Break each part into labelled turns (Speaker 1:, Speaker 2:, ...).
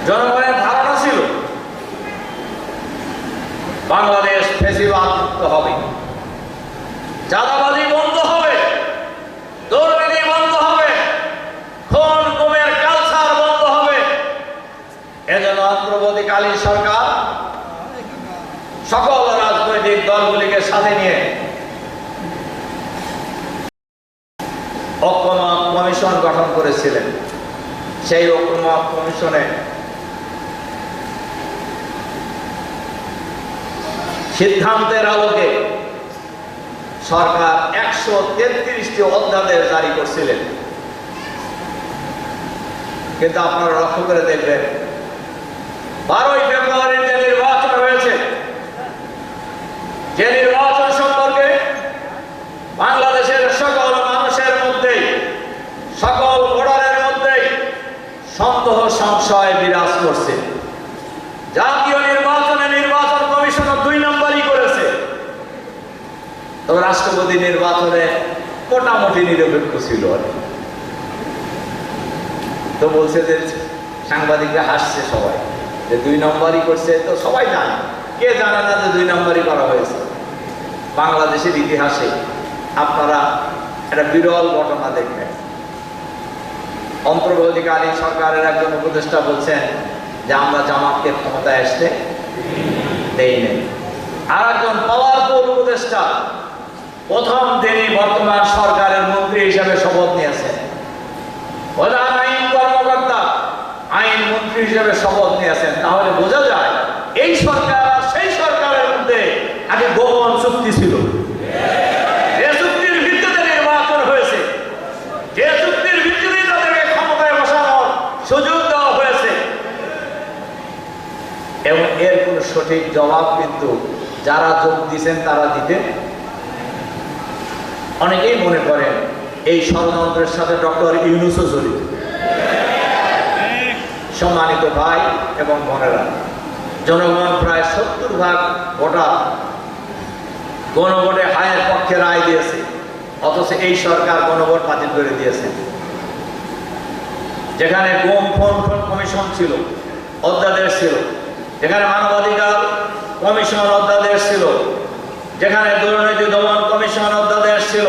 Speaker 1: জনগণের ধারণা ছিল বাংলাদেশ ফ্যাসিবাদ মুক্ত হবে, চাঁদাবাজি বন্ধ হবে, দুর্নীতি বন্ধ হবে, খুন গুমের কালচার বন্ধ হবে। এজন্য অন্তর্বর্তীকালীন সরকার সকল রাজনৈতিক দলগুলিকে সাথে নিয়ে ঐক্যমত কমিশন গঠন করেছিলেন। সেই ঐক্যমত কমিশনে সিদ্ধান্তের আলোকে সরকার 133টি অধ্যাদেশ জারি করছিলেন। কিন্তু আপনারা লক্ষ্য করে দেখবেন 12ই ফেব্রুয়ারির যে নির্বাচন হয়েছে, যে নির্বাচন সম্পর্কে বাংলাদেশের সকল মানুষের মধ্যে, সকল ভোটারের মধ্যে সন্দেহ সংশয় বিরাজ করছে। জাতীয় নির্বাচন কমিশন 2 নম্বরই করেছে, তবে রাষ্ট্রপতি নির্বাচনে মোটামুটি নিরপেক্ষ ছিল। তো বলছে যে সাংবাদিকরা হাসছে সবাই যে 2 নম্বরই করছে, তো সবাই জানে, কে জানে না যে 2 নম্বরই করা হয়েছে। বাংলাদেশের ইতিহাসে আপনারা একটা বিরল ঘটনা দেখবেন। অন্তর্বর্তীকালীন সরকারের একজন উপদেষ্টা বলছেন যে আমরা জামাতকে ক্ষমতায় আসতে দেই নাই। আর একজন পাওয়ারফুল উপদেষ্টা প্রথম দিনই বর্তমান সরকারের মন্ত্রী হিসেবে শপথ নিয়েছেন। প্রধান আইন কর্মকর্তা আইন মন্ত্রী হিসেবে শপথ নিয়েছেন। তাহলে বোঝা যায় এই সরকার আর সেই সরকারের মধ্যে একটা গোপন চুক্তি ছিল। যে চুক্তির ভিত্তিতে নির্বাচন হয়েছে, যে চুক্তির ভিত্তিতে তাদেরকে ক্ষমতায় বসানোর সুযোগ দেওয়া হয়েছে, এবং এর কোনো সঠিক জবাব কিন্তু যারা যোগ দিয়েছেন তারা দিতে। অনেকেই মনে করেন এই ষড়যন্ত্রের সাথে ডক্টর ইউনূসও জড়িত। সম্মানিত ভাই এবং বোনেরা, জনগণ প্রায় 70% ভোটার গণভোটে হায়ের পক্ষে রায় দিয়েছে, অথচ এই সরকার গণভোট বাতিল করে দিয়েছে। যেখানে গুম খুন কমিশন ছিল, অধ্যাদেশ ছিল, যেখানে মানবাধিকার কমিশন অধ্যাদেশ ছিল, যেখানে দুর্নীতি দমন কমিশন অধ্যাদেশ ছিল,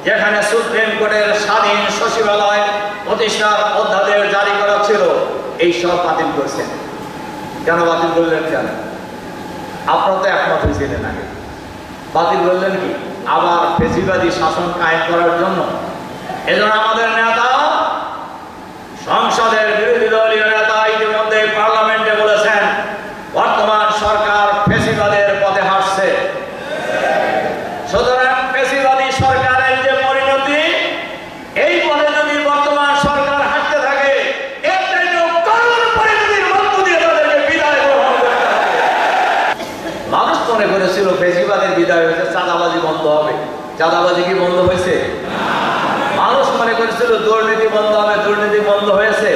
Speaker 1: যেখানে সুপ্রিম কোর্টের স্বাধীন সচিবালয় প্রতিষ্ঠার অধ্যাদেশ জারি করা ছিল, এই সব বাতিল করছেন। কেন বাতিল করলেন? কেন? আপনারা তো একমত হয়েছিলেন আগে। বাতিল করলেন কি? আবার ফ্যাসিবাদী শাসন কায়েম করার জন্য। এজন্য আমাদের নেতা, সংসদের বিরোধী দলীয় নেতা ইতিমধ্যে পার্লামেন্টে বলেছেন বর্তমান সরকার ফ্যাসিবাদের পথে হাঁটছে। সুতরাং ফ্যাসিবাদী সরকারের যে পরিণতি, এই পথে যদি বর্তমান সরকার হাঁটতে থাকে, এর চাইতেও করুণ পরিণতির মধ্য দিয়ে তাদেরকে বিদায় গ্রহণ করতে হবে। মানুষ মনে করেছিল ফ্যাসিবাদের বিদায় হয়েছে, চাঁদাবাজি বন্ধ হবে। চাঁদাবাজি কি বন্ধ হয়েছে? মানুষ মনে করেছিল দুর্নীতি বন্ধ হবে, দুর্নীতি বন্ধ হয়েছে।